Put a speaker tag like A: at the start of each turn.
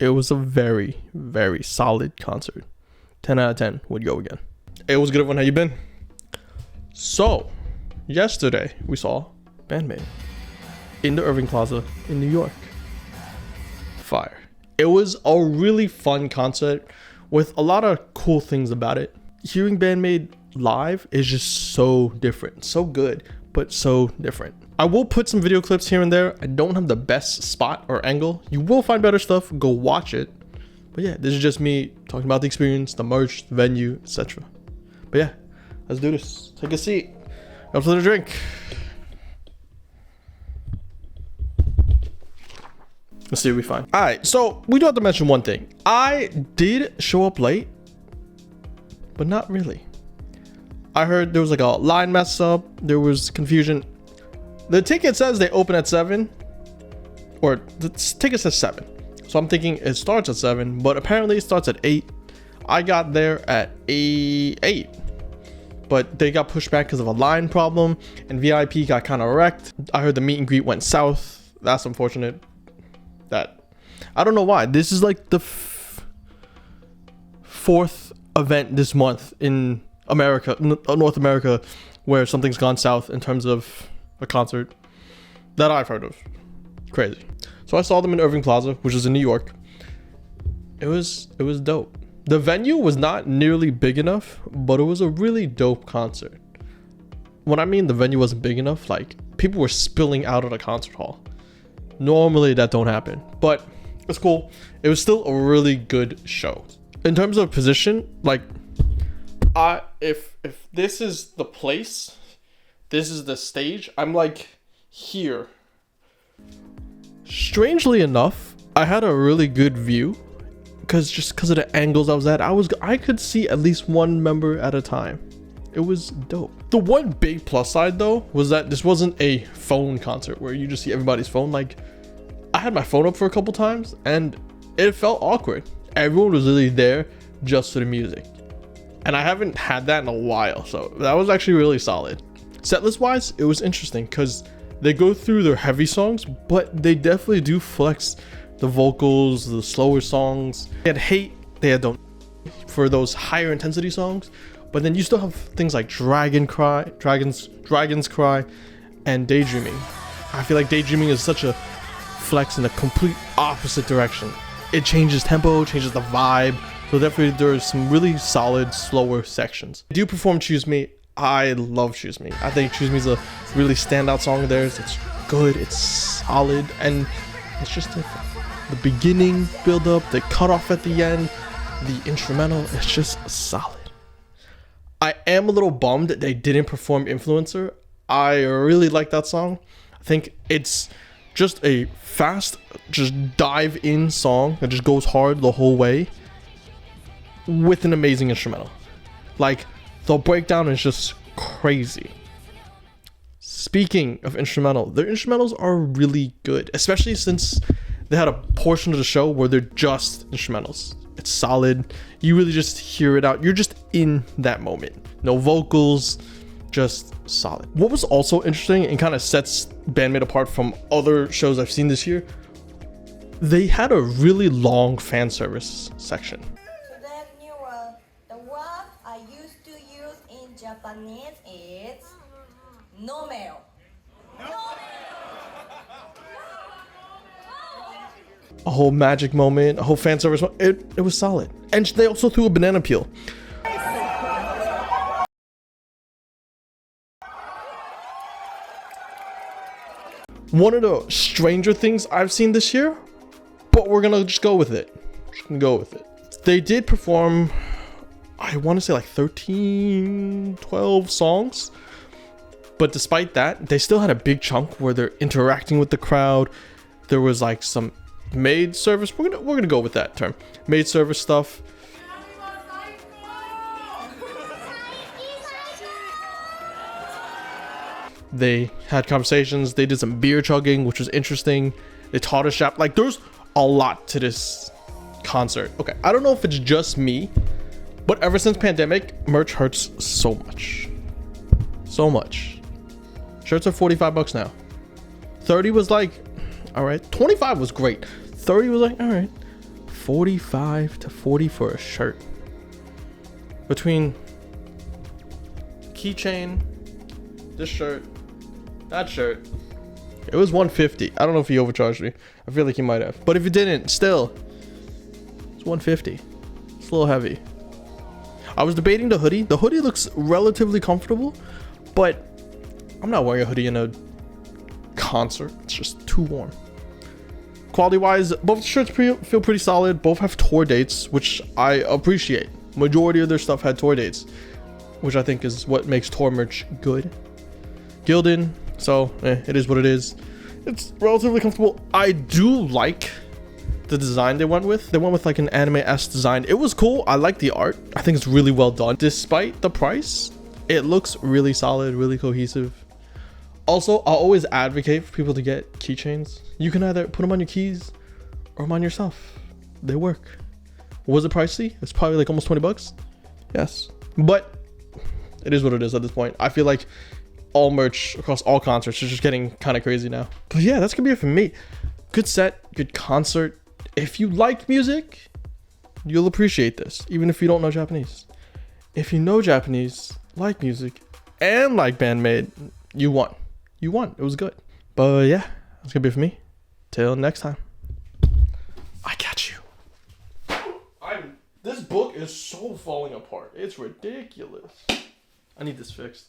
A: It was a very, very solid concert. 10 out of 10 would go again. It was good, everyone. How you been? So, yesterday we saw Band-Maid in the Irving Plaza in New York. Fire. It was a really fun concert with a lot of cool things about it. Hearing Band-Maid live is just so different, so good, but so different. I will put some video clips here and there. I don't have the best spot or angle. You will find better stuff. Go watch it. But yeah, this is just me talking about the experience, the merch, the venue, etc. But yeah, let's do this. Take a seat. Up to the drink. Let's see what we find. All right, so we do have to mention one thing. I did show up late, but not really. I heard there was like a line mess up. There was confusion. The ticket says they open at 7, or the ticket says 7. So I'm thinking it starts at 7, but apparently it starts at 8. I got there at 8, but they got pushed back because of a line problem, and VIP got kind of wrecked. I heard the meet and greet went south. That's unfortunate. That I don't know why. This is like the fourth event this month in America, North America, where something's gone south in terms of a concert that I've heard of. Crazy. So I saw them in Irving Plaza, which is in New York. It was dope. The venue was not nearly big enough, but it was a really dope concert. When I mean the venue wasn't big enough, like people were spilling out of the concert hall. Normally that don't happen, but it's cool. It was still a really good show. In terms of position, like if this is the place, this is the stage, I'm like here. Strangely enough, I had a really good view because of the angles I was at. I could see at least one member at a time. It was dope. The one big plus side though was that this wasn't a phone concert where you just see everybody's phone. Like I had my phone up for a couple times and it felt awkward. Everyone was really there just for the music. And I haven't had that in a while. So that was actually really solid. Setlist wise, it was interesting because they go through their heavy songs, but they definitely do flex the vocals, the slower songs. They had Hate, they had Don't for those higher intensity songs. But then you still have things like Dragon's Cry, and Daydreaming. I feel like Daydreaming is such a flex in a complete opposite direction. It changes tempo, changes the vibe. So definitely there's some really solid, slower sections. I do perform Choose Me. I love Choose Me. I think Choose Me is a really standout song of theirs. It's good, it's solid, and it's just different. The beginning build up, the cutoff at the end, the instrumental, it's just solid. I am a little bummed that they didn't perform Influencer. I really like that song. I think it's just a fast, just dive in song that just goes hard the whole way with an amazing instrumental. Like the breakdown is just crazy. Speaking of instrumental, their instrumentals are really good, especially since they had a portion of the show where they're just instrumentals. It's solid. You really just hear it out. You're just in that moment. No vocals, just solid. What was also interesting and kind of sets Band-Maid apart from other shows I've seen this year, they had a really long fan service section.
B: Today's new word, the word I used to use in Japanese is nomeo.
A: A whole magic moment, a whole fan service. It was solid. And they also threw a banana peel. One of the stranger things I've seen this year, but we're gonna just go with it. Just gonna go with it. They did perform, I want to say like 13, 12 songs. But despite that, they still had a big chunk where they're interacting with the crowd. There was like some maid service. We're gonna go with that term. Maid service stuff. They had conversations. They did some beer chugging, which was interesting. They taught us shop. Like there's a lot to this concert. Okay, I don't know if it's just me, but ever since pandemic, merch hurts so much. So much. Shirts are $45 now. 30 was like, all right. 25 was great. 30 was like, all right. $45 to $40 for a shirt. Between keychain, this shirt, that shirt, it was $150. I don't know if he overcharged me. I feel like he might have. But if he didn't, still, it's $150. It's a little heavy. I was debating the hoodie. The hoodie looks relatively comfortable, but I'm not wearing a hoodie in a concert. It's just too warm. Quality wise, both shirts feel pretty solid. Both have tour dates, which I appreciate. Majority of their stuff had tour dates, which I think is what makes tour merch good. Gildan, so it is what it is. It's relatively comfortable. I do like the design they went with. They went with like an anime-esque design. It was cool. I like the art. I think it's really well done. Despite the price, it looks really solid, really cohesive. Also, I'll always advocate for people to get keychains. You can either put them on your keys or them on yourself. They work. Was it pricey? It's probably like almost $20. Yes, but it is what it is at this point. I feel like all merch across all concerts is just getting kind of crazy now. But yeah, that's gonna be it for me. Good set, good concert. If you like music, you'll appreciate this, even if you don't know Japanese. If you know Japanese, like music, and like Band-Maid, you won. You won. It was good. But yeah, that's gonna be it for me. Till next time. I got you. This book is so falling apart. It's ridiculous. I need this fixed.